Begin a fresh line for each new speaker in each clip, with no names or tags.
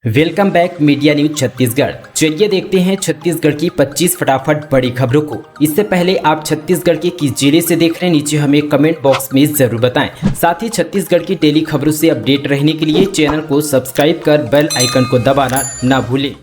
Welcome back media news Chhattisgarh. चलिए देखते हैं छत्तीसगढ़ की 25 फटाफट बड़ी खबरों को। इससे पहले आप छत्तीसगढ़ के किस जिले से देख रहे हैं, नीचे हमें कमेंट बॉक्स में जरूर बताएं। साथ ही छत्तीसगढ़ की डेली खबरों से अपडेट रहने के लिए चैनल को सब्सक्राइब कर बेल आइकन को दबाना ना भूलें।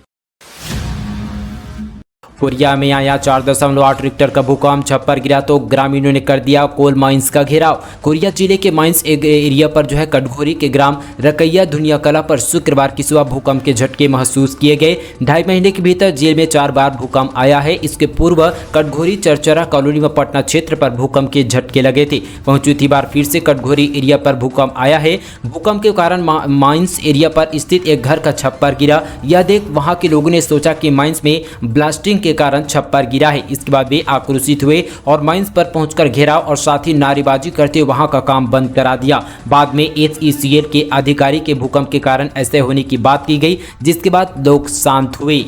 कोरिया में आया 4.8 रिक्टर का भूकंप, छप्पर गिरा तो ग्रामीणों ने कर दिया कोल माइंस का घेराव। कोरिया जिले के माइंस एरिया पर कटघोरी के ग्राम रकैया धुनिया कला पर शुक्रवार की सुबह भूकंप के झटके महसूस किए गए। 2.5 महीने के भीतर जिले में 4 बार भूकंप आया है। इसके पूर्व कटघोरी चरचरा कॉलोनी व पटना क्षेत्र पर भूकंप के झटके लगे थे। चौथी बार फिर से कटघोरी एरिया पर भूकंप आया है। भूकंप के कारण माइंस एरिया पर स्थित एक घर का छप्पर गिरा। यह देख वहां के लोगों ने सोचा कि माइंस में ब्लास्टिंग के कारण छप्पर गिरा है। इसके बाद वे आक्रोशित हुए और माइंस पर पहुंचकर घेराव और साथ ही नारेबाजी करते हुए वहां का काम बंद करा दिया। बाद में HECL के अधिकारी के भूकंप के कारण ऐसे होने की बात की गई, जिसके बाद लोग शांत हुए।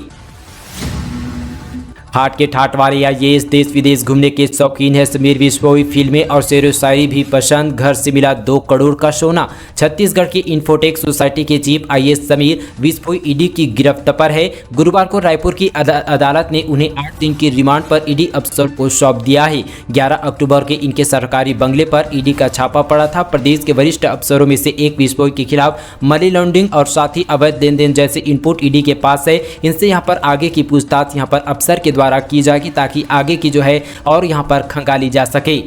हाट के ठाट वाले आईएएस देश विदेश घूमने के शौकीन है। समीर विश्वोई फिल्में और शेर व शायरी भी पसंद, घर से मिला 2 करोड़ का सोना। छत्तीसगढ़ की इन्फोटेक सोसाइटी के चीफ आईएएस समीर विश्वोई ईडी की गिरफ्त पर है। गुरुवार को रायपुर की अदालत ने उन्हें 8 दिन की रिमांड पर ईडी अफसर को सौंप दिया है। 11 अक्टूबर के इनके सरकारी बंगले पर ईडी का छापा पड़ा था। प्रदेश के वरिष्ठ अफसरों में से एक विश्वोई के खिलाफ मनी लॉन्ड्रिंग और साथ ही अवैध लेन देन जैसे इनपुट ईडी के पास है। इनसे यहाँ पर आगे की पूछताछ यहाँ पर अफसर के द्वारा की जाएगी, ताकि आगे की और यहां पर खंगाली जा सके।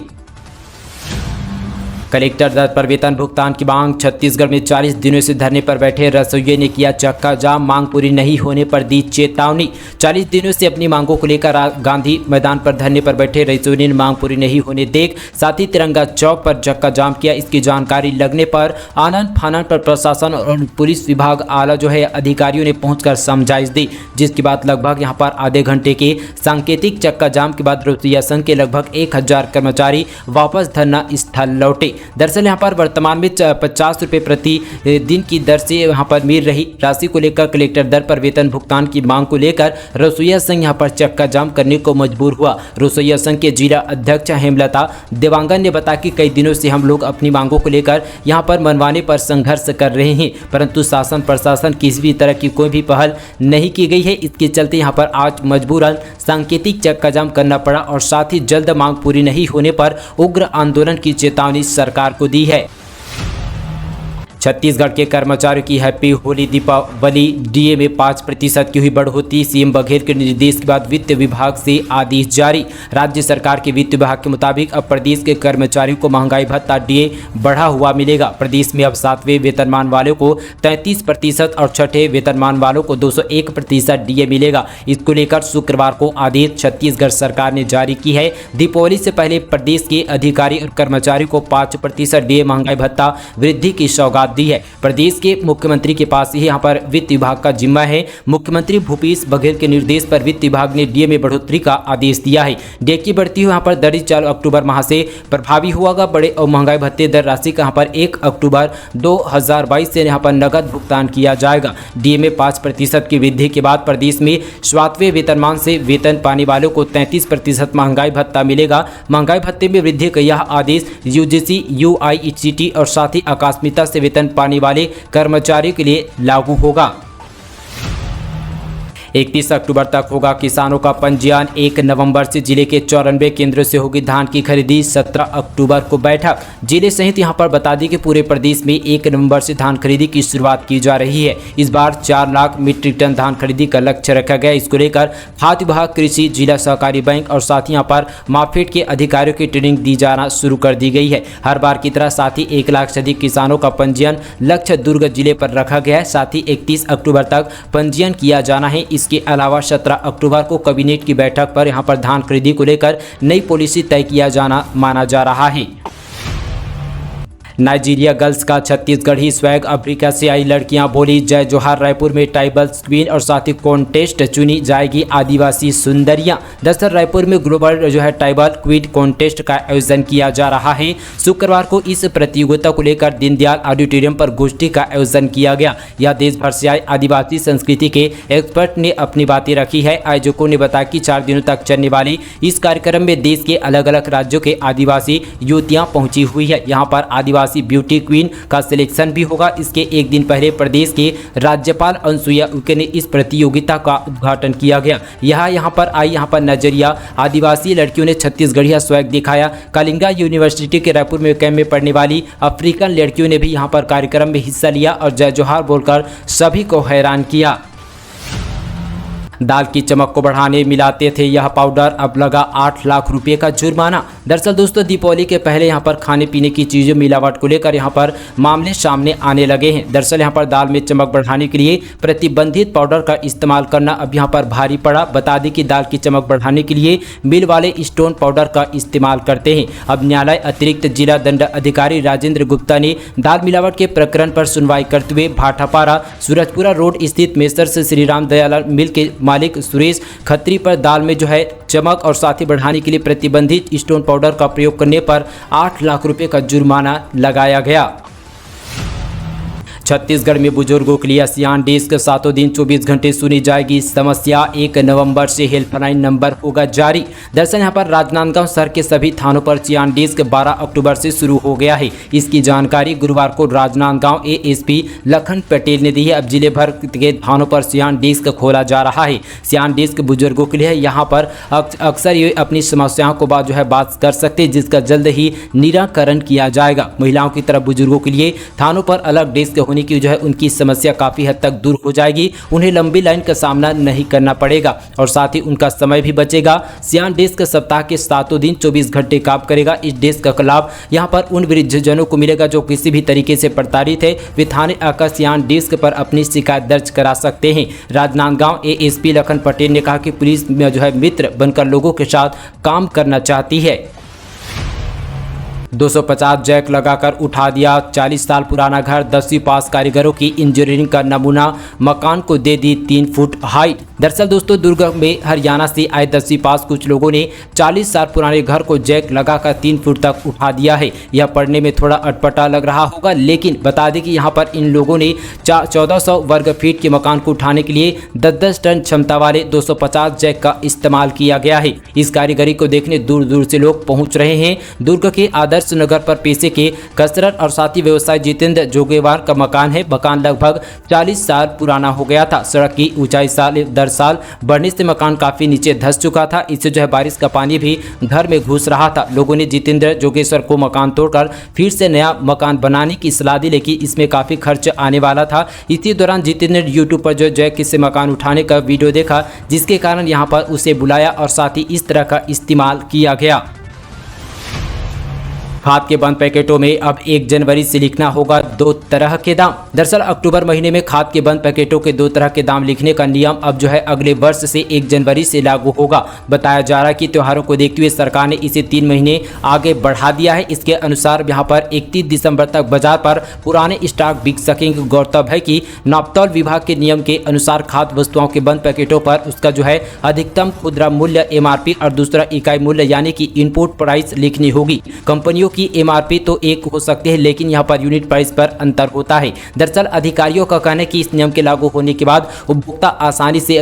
कलेक्टर दर पर वेतन भुगतान की मांग। छत्तीसगढ़ में 40 दिनों से धरने पर बैठे रसोइये ने किया चक्का जाम, मांग पूरी नहीं होने पर दी चेतावनी। 40 दिनों से अपनी मांगों को लेकर गांधी मैदान पर धरने पर बैठे रसोइये ने मांग पूरी नहीं होने देख साथ ही तिरंगा चौक पर चक्का जाम किया। इसकी जानकारी लगने पर आनन फानन पर प्रशासन और पुलिस विभाग आला अधिकारियों ने पहुंचकर समझाइश दी, जिसके बाद लगभग यहां पर आधे घंटे के सांकेतिक चक्का जाम के बाद रसोइया संघ के लगभग 1000 कर्मचारी वापस धरना स्थल लौटे। दरअसल यहां पर वर्तमान में 50 रुपये प्रति दिन की दर से यहां पर मिल रही राशि को लेकर कलेक्टर दर पर वेतन भुगतान की मांग को लेकर रसोइया संघ यहां पर चक्का जाम करने को मजबूर हुआ। रसोइया संघ के जिला अध्यक्ष हेमलता देवांगन ने बताया कि कई दिनों से हम लोग अपनी मांगों को लेकर यहां पर मनवाने पर संघर्ष कर रहे हैं, परंतु शासन प्रशासन किसी भी तरह की कोई भी पहल नहीं की गई है। इसके चलते यहां पर आज मजबूरन सांकेतिक चक्का जाम करना पड़ा और साथ ही जल्द मांग पूरी नहीं होने पर उग्र आंदोलन की चेतावनी सरकार को दी है। छत्तीसगढ़ के कर्मचारियों की हैप्पी होली दीपावली, डीए में 5% की हुई बढ़ोतरी। सीएम बघेल के निर्देश के बाद वित्त विभाग से आदेश जारी। राज्य सरकार के वित्त विभाग के मुताबिक अब प्रदेश के कर्मचारियों को महंगाई भत्ता डीए बढ़ा हुआ मिलेगा। प्रदेश में अब 7वें वेतनमान वालों को 33% और 6ठे वेतनमान वालों को 201% डीए मिलेगा। इसको लेकर शुक्रवार को आदेश छत्तीसगढ़ सरकार ने जारी की है। दीपावली से पहले प्रदेश के अधिकारी और कर्मचारियों को 5% डीए महंगाई भत्ता वृद्धि की सौगात दी है। प्रदेश के मुख्यमंत्री के पास ही यहां पर वित्त विभाग का जिम्मा है। मुख्यमंत्री भूपेश बघेल के निर्देश पर वित्त विभाग ने डीए में बढ़ोतरी का आदेश दिया है। डीए की बढ़ती यहां पर दर 4 अक्टूबर माह से प्रभावी होगा। बड़े और महंगाई भत्ते दर राशि का यहां पर 1 अक्टूबर 2022 से यहां पर नगद भुगतान किया जाएगा। डीए में 5% की वृद्धि के बाद प्रदेश में 7वें वेतनमान से वेतन पाने वालों को 33% महंगाई भत्ता मिलेगा। महंगाई भत्ते में वृद्धि का यह आदेश यूजीसी, यूआईसीटी और साथ ही आकस्मिकता से वेतन पाने वाले कर्मचारियों के लिए लागू होगा। 31 अक्टूबर तक होगा किसानों का पंजीयन। 1 नवंबर से जिले के 94 केंद्रों से होगी धान की खरीदी। 17 अक्टूबर को बैठक। जिले सहित यहां पर बता दी कि पूरे प्रदेश में 1 नवंबर से धान खरीदी की शुरुआत की जा रही है। इस बार 4 लाख मीट्रिक टन धान खरीदी का लक्ष्य रखा गया। इसको लेकर खाद्य विभाग, कृषि, जिला सहकारी बैंक और साथ ही यहाँ पर मार्केट के अधिकारियों की ट्रेनिंग दी जाना शुरू कर दी गई है। हर बार की तरह साथ ही 1 लाख से अधिक किसानों का पंजीयन लक्ष्य दुर्ग जिले पर रखा गया है। साथ ही 31 अक्टूबर तक पंजीयन किया जाना है। इसके अलावा 17 अक्टूबर को कैबिनेट की बैठक पर यहां पर धान खरीदी को लेकर नई पॉलिसी तय किया जाना माना जा रहा है। नाइजीरिया गर्ल्स का छत्तीसगढ़ी स्वैग। अफ्रीका से आई लड़कियां बोली जय जोहार। रायपुर में ट्राइबल क्वीन और साथ ही कॉन्टेस्ट चुनी जाएगी आदिवासी सुंदरियां। दरअसल रायपुर में ग्लोबल ट्राइबल क्वीन कॉन्टेस्ट का आयोजन किया जा रहा है। शुक्रवार को इस प्रतियोगिता को लेकर दीनदयाल ऑडिटोरियम पर गोष्ठी का आयोजन किया गया। यह देश भर से आए आदिवासी संस्कृति के एक्सपर्ट ने अपनी बातें रखी है। आयोजकों ने बताया कि 4 दिनों तक चलने वाली इस कार्यक्रम में देश के अलग अलग राज्यों के आदिवासी युवतियां पहुंची हुई है। यहाँ पर आदिवासी आदिवासी ब्यूटी क्वीन का सिलेक्शन भी होगा। इसके एक दिन पहले प्रदेश के राज्यपाल अनुसुईया उइके ने इस प्रतियोगिता का उद्घाटन किया गया। यहाँ पर नजरिया आदिवासी लड़कियों ने छत्तीसगढ़िया स्वैग दिखाया। कलिंगा यूनिवर्सिटी के रायपुर में कैंप में पढ़ने वाली अफ्रीकन लड़कियों ने भी यहाँ पर कार्यक्रम में हिस्सा लिया और जय जोहार बोलकर सभी को हैरान किया। दाल की चमक को बढ़ाने मिलाते थे यह पाउडर, अब लगा 8 लाख रुपए का जुर्माना। दरअसल दोस्तों दीपावली के पहले यहां पर खाने पीने की चीज़ों मिलावट को लेकर यहां पर मामले सामने आने लगे हैं। दरअसल यहां पर दाल में चमक बढ़ाने के लिए प्रतिबंधित पाउडर का इस्तेमाल करना अब यहां पर भारी पड़ा। बता दें कि दाल की चमक बढ़ाने के लिए मिल वाले स्टोन पाउडर का इस्तेमाल करते हैं। अब न्यायालय अतिरिक्त जिला दंड अधिकारी राजेंद्र गुप्ता ने दाल मिलावट के प्रकरण पर सुनवाई करते हुए भाटापारा सूरजपुरा रोड स्थित मेसर्स श्री राम दयाल मिल के मालिक सुरेश खत्री पर दाल में चमक और साथ ही बढ़ाने के लिए प्रतिबंधित स्टोन पाउडर का प्रयोग करने पर 8 लाख रुपए का जुर्माना लगाया गया। छत्तीसगढ़ में बुजुर्गों के लिए आसियान डेस्क 7 दिन 24 घंटे सुनी जाएगी समस्या। 1 नवंबर से हेल्पलाइन नंबर होगा जारी। दरअसल यहां पर राजनांदगांव शहर के सभी थानों पर आसियान डेस्क 12 अक्टूबर से शुरू हो गया है। इसकी जानकारी गुरुवार को राजनांदगांव एएसपी लखन पटेल ने दी है। अब जिले भर के थानों पर आसियान डेस्क खोला जा रहा है। आसियान डेस्क बुजुर्गों के लिए है। यहाँ पर अक्सर ये अपनी समस्याओं को बात कर सकते हैं, जिसका जल्द ही निराकरण किया जाएगा। महिलाओं की तरफ बुजुर्गों के लिए थानों पर अलग डेस्क होने की उनकी समस्या काफी हद तक दूर हो जाएगी। उन्हें लंबी लाइन का सामना नहीं करना पड़ेगा और साथ ही उनका समय भी बचेगा। आसियान डेस्क सप्ताह के 7 दिन 24 घंटे काम करेगा। इस डेस्क का लाभ यहां पर उन वृद्धजनों को मिलेगा जो किसी भी तरीके से प्रताड़ित है। वे थाने आकर आसियान डेस्क पर अपनी शिकायत दर्ज करा सकते हैं। राजनांदगांव एएसपी लखन पटेल ने कहा कि पुलिस में मित्र बनकर लोगों के साथ काम करना चाहती है। 250 जैक लगाकर उठा दिया 40 साल पुराना घर। 10वीं पास कारीगरों की इंजीनियरिंग का नमूना मकान को दे दी 3 फुट हाइट। दरअसल दोस्तों दुर्ग में हरियाणा से आए 10वीं पास कुछ लोगों ने 40 साल पुराने घर को जैक लगाकर 3 फुट तक उठा दिया है। यह पढ़ने में थोड़ा अटपटा लग रहा होगा, लेकिन बता दें कि यहाँ पर इन लोगों ने 1400 वर्ग फीट के मकान को उठाने के लिए 10-10 टन क्षमता वाले 250 जैक का इस्तेमाल किया गया है। इस कारीगरी को देखने दूर दूर से लोग पहुँच रहे हैं। दुर्ग के आदर्श नगर पर पेशे के कसरत और साथी व्यवसाय जितेंद्र जोगेवार का मकान है। मकान लगभग 40 साल पुराना हो गया था। सड़क की ऊंचाई साल दर साल बढ़ने से मकान काफी नीचे धंस चुका था। इससे बारिश का पानी भी घर में घुस रहा था। लोगों ने जितेंद्र जोगेश्वर को मकान तोड़कर फिर से नया मकान बनाने की सलाह दी, लेकिन इसमें काफी खर्च आने वाला था। इसी दौरान जितेंद्र यूट्यूब पर जैक से मकान उठाने का वीडियो देखा, जिसके कारण यहाँ पर उसे बुलाया और साथ ही इस तरह का इस्तेमाल किया गया। खाद के बंद पैकेटों में अब 1 जनवरी से लिखना होगा 2 तरह के दाम। दरअसल अक्टूबर महीने में खाद के बंद पैकेटों के 2 तरह के दाम लिखने का नियम अब अगले वर्ष से 1 जनवरी से लागू होगा। बताया जा रहा है कि त्योहारों को देखते हुए सरकार ने इसे 3 महीने आगे बढ़ा दिया है। इसके अनुसार यहाँ पर 31 दिसंबर तक बाजार पर पुराने स्टॉक बिक सकेंगे। गौरतलब है कि नापतौल विभाग के नियम के अनुसार खाद्य वस्तुओं के बंद पैकेटों पर उसका अधिकतम खुदरा मूल्य MRP और दूसरा इकाई मूल्य यानी कि इनपुट प्राइस लिखनी होगी। कंपनियों की MRP तो एक हो सकती है, लेकिन यहाँ पर यूनिट प्राइस पर अंतर होता है। दरअसल अधिकारियों का कहना है कि इस नियम के लागू होने के बाद उपभोक्ता आसानी से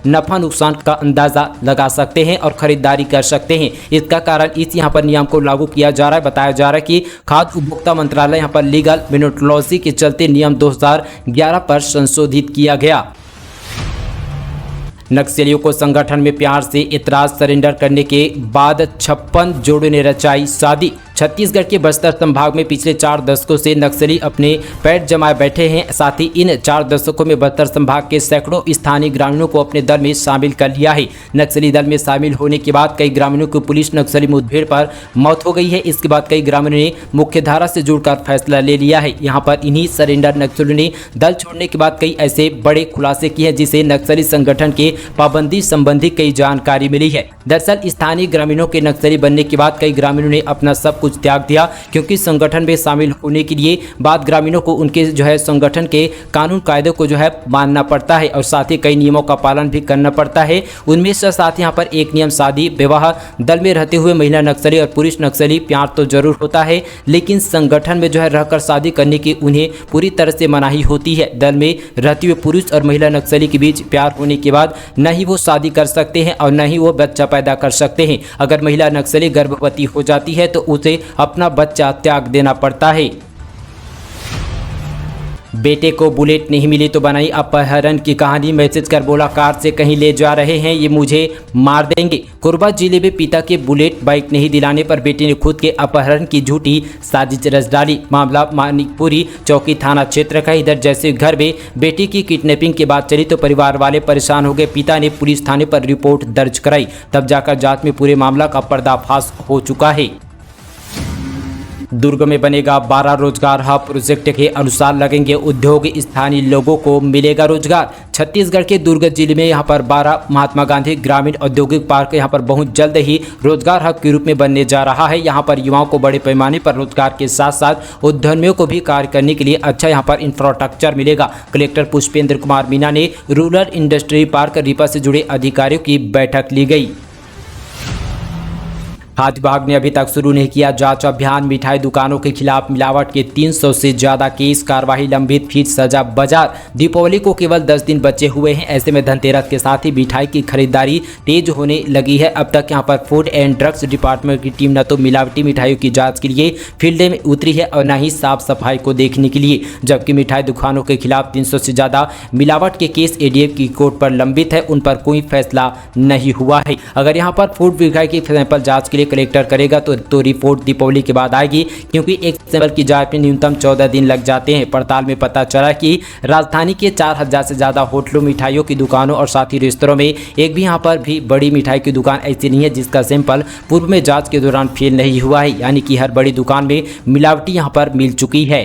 नफा नुकसान का अंदाजा लगा सकते हैं और खरीदारी कर सकते हैं। इसका कारण इस यहाँ पर नियम को लागू किया जा रहा है। बताया जा रहा है कि खाद्य उपभोक्ता मंत्रालय यहाँ पर लीगल मिनोटोलॉजी के चलते नियम 2011 पर संशोधित किया गया। नक्सलियों को संगठन में प्यार से इतराज सरेंडर करने के बाद 56 जोड़ों ने रचाई शादी। छत्तीसगढ़ के बस्तर संभाग में पिछले 4 दशकों से नक्सली अपने पैर जमाए बैठे हैं। साथ ही इन 4 दशकों में बस्तर संभाग के सैकड़ों स्थानीय ग्रामीणों को अपने दल में शामिल कर लिया है। नक्सली दल में शामिल होने के बाद कई ग्रामीणों को पुलिस नक्सली मुठभेड़ पर मौत हो गई है। इसके बाद कई ग्रामीणों ने मुख्यधारा से जुड़कर फैसला ले लिया है। यहाँ पर इन्हीं सरेंडर नक्सलियों ने दल छोड़ने के बाद कई ऐसे बड़े खुलासे किए हैं, जिसे नक्सली संगठन के पाबंदी संबंधी कई जानकारी मिली है। दरअसल स्थानीय ग्रामीणों के नक्सली बनने के बाद कई ग्रामीणों ने अपना सब कुछ त्याग दिया, क्योंकि संगठन में शामिल होने के लिए बाद ग्रामीणों को उनके संगठन के कानून कायदे को मानना पड़ता है और साथ ही कई नियमों का पालन भी करना पड़ता है। उनमें से साथ यहाँ पर एक नियम शादी विवाह। दल में रहते हुए महिला नक्सली और पुरुष नक्सली प्यार तो जरूर होता है, लेकिन संगठन में रहकर शादी करने की उन्हें पूरी तरह से मनाही होती है। दल में रहते हुए पुरुष और महिला नक्सली के बीच प्यार होने के बाद न ही वो शादी कर सकते हैं और न ही वो बच्चा पैदा कर सकते हैं। अगर महिला नक्सली गर्भवती हो जाती है तो उसे अपना बच्चा त्याग देना पड़ता है। बेटे को बुलेट नहीं मिली तो बनाई अपहरण की कहानी। मैसेज कर बोला कार से कहीं ले जा रहे हैं, ये मुझे मार देंगे। कोरबा जिले में पिता के बुलेट बाइक नहीं दिलाने पर बेटे ने खुद के अपहरण की झूठी साजिश रच डाली। मामला मानिकपुरी चौकी थाना क्षेत्र का। इधर जैसे घर में बेटी की किडनैपिंग की बात चली तो परिवार वाले परेशान हो गए। पिता ने पुलिस थाने पर रिपोर्ट दर्ज कराई, तब जाकर जांच में पूरे मामला का पर्दाफाश हो चुका है। दुर्ग में बनेगा 12 रोजगार हब। प्रोजेक्ट के अनुसार लगेंगे उद्योग, स्थानीय लोगों को मिलेगा रोजगार। छत्तीसगढ़ के दुर्ग जिले में यहां पर 12 महात्मा गांधी ग्रामीण औद्योगिक पार्क यहां पर बहुत जल्द ही रोजगार हब के रूप में बनने जा रहा है। यहां पर युवाओं को बड़े पैमाने पर रोजगार के साथ साथ उद्यमियों को भी कार्य करने के लिए अच्छा यहां पर इंफ्रास्ट्रक्चर मिलेगा। कलेक्टर पुष्पेंद्र कुमार मीना ने रूरल इंडस्ट्री पार्क रीपा से जुड़े अधिकारियों की बैठक ली गई। खाद्य विभाग ने अभी तक शुरू नहीं किया जांच अभियान। मिठाई दुकानों के खिलाफ मिलावट के 300 से ज्यादा केस, कार्रवाई लंबित, फिर सजा बाजार। दीपावली को केवल 10 दिन बचे हुए हैं, ऐसे में धनतेरस के साथ ही मिठाई की खरीदारी तेज होने लगी है। अब तक यहां पर फूड एंड ड्रग्स डिपार्टमेंट की टीम न तो मिलावटी मिठाइयों की जांच के लिए फील्ड में उतरी है और न ही साफ सफाई को देखने के लिए, जबकि मिठाई दुकानों के खिलाफ 300 से ज्यादा मिलावट के केस एडीएफ की कोर्ट पर लंबित है, उन पर कोई फैसला नहीं हुआ है। अगर यहाँ पर फूड मिठाई की सैंपल जाँच के लिए कलेक्टर करेगा तो रिपोर्ट दीपावली के बाद आएगी, क्योंकि एक सैंपल की जांच में न्यूनतम 14 दिन लग जाते हैं। पड़ताल में पता चला कि राजधानी के 4000 से ज्यादा होटलों, मिठाइयों की दुकानों और साथ ही रेस्तरों में एक भी यहाँ पर भी बड़ी मिठाई की दुकान ऐसी नहीं है जिसका सैंपल पूर्व में जांच के दौरान फेल नहीं हुआ है, यानी कि हर बड़ी दुकान में मिलावटी यहाँ पर मिल चुकी है।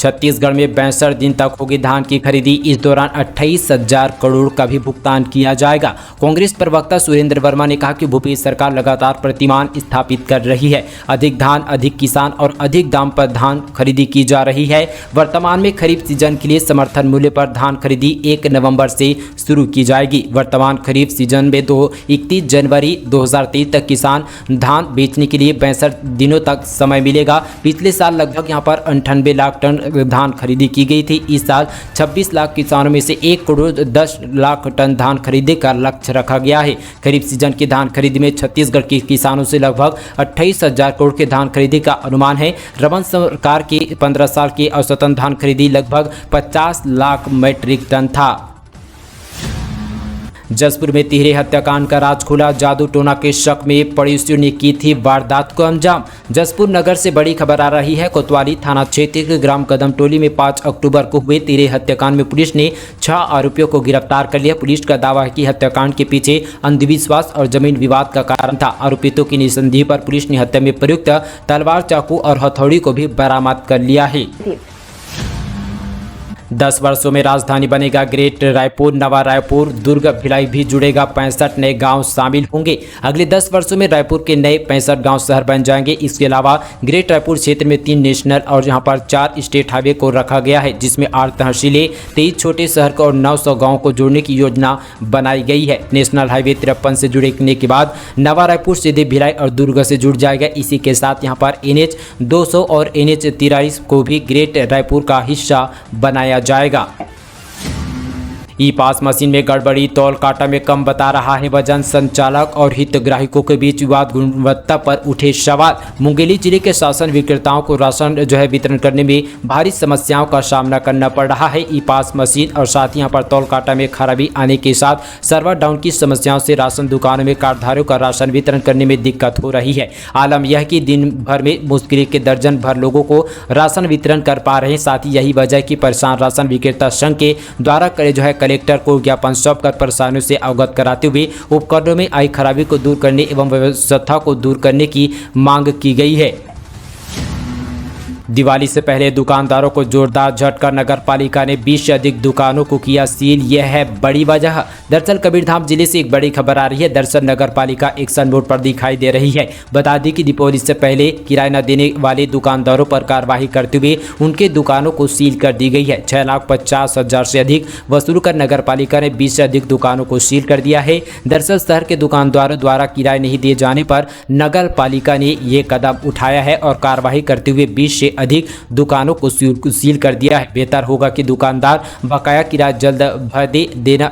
छत्तीसगढ़ में 62 दिन तक होगी धान की खरीदी। इस दौरान 28,000 करोड़ का भी भुगतान किया जाएगा। कांग्रेस प्रवक्ता सुरेंद्र वर्मा ने कहा कि भूपेश सरकार लगातार प्रतिमान स्थापित कर रही है। अधिक धान, अधिक किसान और अधिक दाम पर धान खरीदी की जा रही है। वर्तमान में खरीफ सीजन के लिए समर्थन मूल्य पर धान खरीदी 1 नवंबर से शुरू की जाएगी। वर्तमान खरीफ सीजन में 31 जनवरी 2023 तक किसान धान बेचने के लिए 62 दिनों तक समय मिलेगा। पिछले साल लगभग यहाँ पर 98 लाख टन धान खरीदी की गई थी। इस साल 26 लाख किसानों में से 1 करोड़ 10 लाख टन धान खरीदने का लक्ष्य रखा गया है। खरीफ सीजन की धान खरीदी में छत्तीसगढ़ के किसानों से लगभग 28,000 करोड़ के धान खरीदी का अनुमान है। रमन सरकार की 15 साल की औसतन धान खरीदी लगभग 50 लाख मीट्रिक टन था। जसपुर में तिहरे हत्याकांड का राज खुला। जादू टोना के शक में पड़ोसियों ने की थी वारदात को अंजाम। जसपुर नगर से बड़ी खबर आ रही है। कोतवाली थाना क्षेत्र के ग्राम कदम टोली में 5 अक्टूबर को हुए तिहरे हत्याकांड में पुलिस ने 6 आरोपियों को गिरफ्तार कर लिया। पुलिस का दावा है कि हत्याकांड के पीछे अंधविश्वास और जमीन विवाद का कारण था। आरोपितों की निसंदेह पर पुलिस ने हत्या में प्रयुक्त तलवार, चाकू और हथौड़ी को भी बरामद कर लिया है। 10 वर्षों में राजधानी बनेगा ग्रेट रायपुर। नवा रायपुर, दुर्ग, भिलाई भी जुड़ेगा। 65 नए गांव शामिल होंगे। अगले 10 वर्षों में रायपुर के नए 65 गांव शहर बन जाएंगे। इसके अलावा ग्रेट रायपुर क्षेत्र में 3 नेशनल और यहां पर 4 स्टेट हाईवे को रखा गया है, जिसमें 8 तहसीलें, 23 छोटे शहर को और 900 गाँव को जोड़ने की योजना बनाई गई है। नेशनल हाईवे 53 से जुड़ने के बाद नवा रायपुर सीधे भिलाई और दुर्ग से जुड़ जाएगा। इसी के साथ यहाँ पर NH 200 और NH 43 को भी ग्रेट रायपुर का हिस्सा बनाया जाएगा। ई पास मशीन में गड़बड़ी, तौल काटा में कम बता रहा है वजन। संचालक और हितग्राहिकों के बीच विवाद, गुणवत्ता पर उठे सवाल। मुंगेली जिले के राशन विक्रेताओं को राशन वितरण करने में भारी समस्याओं का सामना करना पड़ रहा है। ई पास मशीन और साथ ही यहाँ पर तौल काटा में खराबी आने के साथ सर्वर डाउन की समस्याओं से राशन दुकानों में कार्डधारियों का राशन वितरण करने में दिक्कत हो रही है। आलम यह कि दिन भर में मुश्किल के दर्जन भर लोगों को राशन वितरण कर पा रहे हैं। साथ ही यही वजह कि परेशान राशन विक्रेता संघ के द्वारा कलेक्टर को ज्ञापन सौंपकर परेशानियों से अवगत कराते हुए उपकरणों में आई खराबी को दूर करने एवं व्यवस्था को दूर करने की मांग की गई है। दिवाली से पहले दुकानदारों को जोरदार झटका। नगर पालिका ने 20 से अधिक दुकानों को किया सील। यह है बड़ी वजह। दरअसल कबीरधाम जिले से एक बड़ी खबर आ रही है। दरअसल नगर पालिका एक्शन मोड पर दिखाई दे रही है। बता दें कि दीपावली से पहले किराया न देने वाले दुकानदारों पर कार्रवाई करते हुए उनके दुकानों को सील कर दी गई है। 6,50,000 से अधिक वसूल कर नगर पालिका ने 20 से अधिक दुकानों को सील कर दिया है। दरअसल शहर के दुकानदारों द्वारा किराया नहीं दिए जाने पर नगर पालिका ने ये कदम उठाया है और कार्रवाई करते हुए 20 से अधिक दुकानों को सील कर दिया है। बेहतर होगा कि दुकानदार बकाया किराया जल्द भर देना।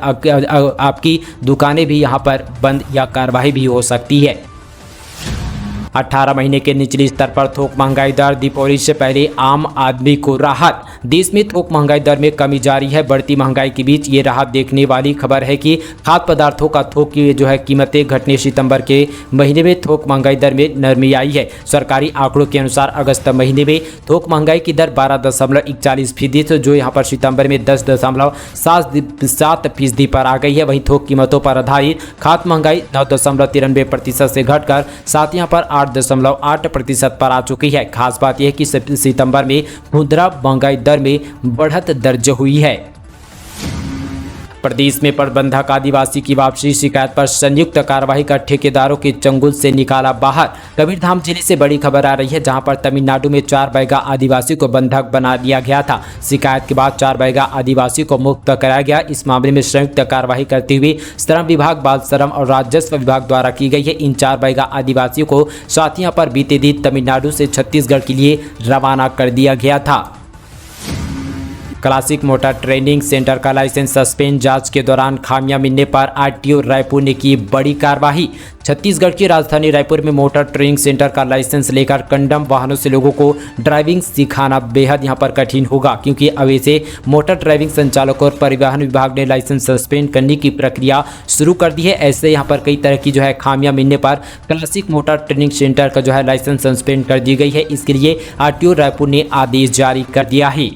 आपकी दुकानें भी यहां पर बंद या कार्रवाई भी हो सकती है। 18 महीने के निचले स्तर पर थोक महंगाई दर, दीपावली से पहले आम आदमी को राहत। देश में थोक महंगाई दर में कमी जारी है। बढ़ती महंगाई के बीच ये राहत देखने वाली खबर है कि खाद्य पदार्थों का थोक की कीमतें घटने सितंबर के महीने में थोक महंगाई दर में नरमी आई है। सरकारी आंकड़ों के अनुसार अगस्त महीने में थोक महंगाई की दर 12.41% थी, जो यहाँ पर सितंबर में 10.7% पर आ गई है। वहीं थोक कीमतों पर आधारित खाद्य महंगाई 9.93% से घटकर साथ यहाँ पर 8.8% पर आ चुकी है। खास बात यह है कि सितंबर में खुदरा महंगाई दर में बढ़त दर्ज हुई है। प्रदेश में प्रतिबंधक आदिवासी की वापसी शिकायत पर संयुक्त कार्रवाई कर ठेकेदारों के चंगुल से निकाला बाहर। कबीरधाम जिले से बड़ी खबर आ रही है, जहां पर तमिलनाडु में 4 बैगा आदिवासी को बंधक बना दिया गया था। शिकायत के बाद 4 बैगा आदिवासी को मुक्त कराया गया। इस मामले में संयुक्त कार्रवाई करते हुए श्रम विभाग, बाल श्रम और राजस्व विभाग द्वारा की गई है। इन 4 बैगा आदिवासियों को साथियों पर बीते दिन तमिलनाडु से छत्तीसगढ़ के लिए रवाना कर दिया गया था। क्लासिक मोटर ट्रेनिंग सेंटर का लाइसेंस सस्पेंड, जांच के दौरान खामियां मिलने पर आरटीओ रायपुर ने की बड़ी कार्रवाई। छत्तीसगढ़ की राजधानी रायपुर में मोटर ट्रेनिंग सेंटर का लाइसेंस लेकर कंडम वाहनों से लोगों को ड्राइविंग सिखाना बेहद यहां पर कठिन होगा, क्योंकि अब ऐसे मोटर ड्राइविंग संचालकों और परिवहन विभाग ने लाइसेंस सस्पेंड करने की प्रक्रिया शुरू कर दी है। ऐसे यहां पर कई तरह की खामियां मिलने पर क्लासिक मोटर ट्रेनिंग सेंटर का लाइसेंस सस्पेंड कर दी गई है। इसके लिए आरटीओ रायपुर ने आदेश जारी कर दिया है।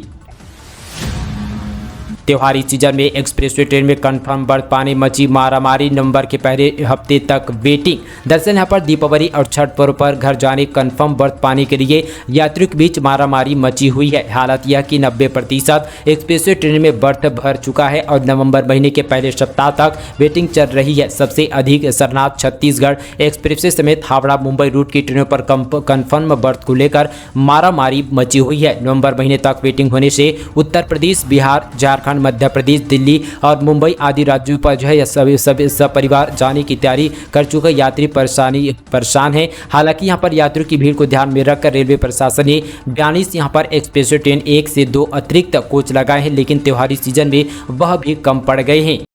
त्योहारी सीजन में एक्सप्रेसवे ट्रेन में कंफर्म बर्थ पाने मची मारामारी, नवंबर के पहले हफ्ते तक वेटिंग। दरअसल यहाँ पर दीपावली और छठ पर्व पर घर जाने कंफर्म बर्थ पाने के लिए यात्रियों के बीच मारामारी मची हुई है। हालत यह कि 90% एक्सप्रेसवे ट्रेन में बर्थ भर चुका है और नवंबर महीने के पहले सप्ताह तक वेटिंग चल रही है। सबसे अधिक सरनाथ छत्तीसगढ़ एक्सप्रेसवे समेत हावड़ा मुंबई रूट की ट्रेनों पर कंफर्म बर्थ को लेकर मारामारी मची हुई है। नवंबर महीने तक वेटिंग होने से उत्तर प्रदेश, बिहार, झारखंड, मध्य प्रदेश, दिल्ली और मुंबई आदि राज्यों पर सभी सपरिवार जाने की तैयारी कर चुके यात्री परेशान हैं। हालांकि यहां पर यात्रियों की भीड़ को ध्यान में रखकर रेलवे प्रशासन ने 42 यहां पर एक्सप्रेस ट्रेन 1 से 2 अतिरिक्त कोच लगाए हैं, लेकिन त्योहारी सीजन में वह भी कम पड़ गए हैं।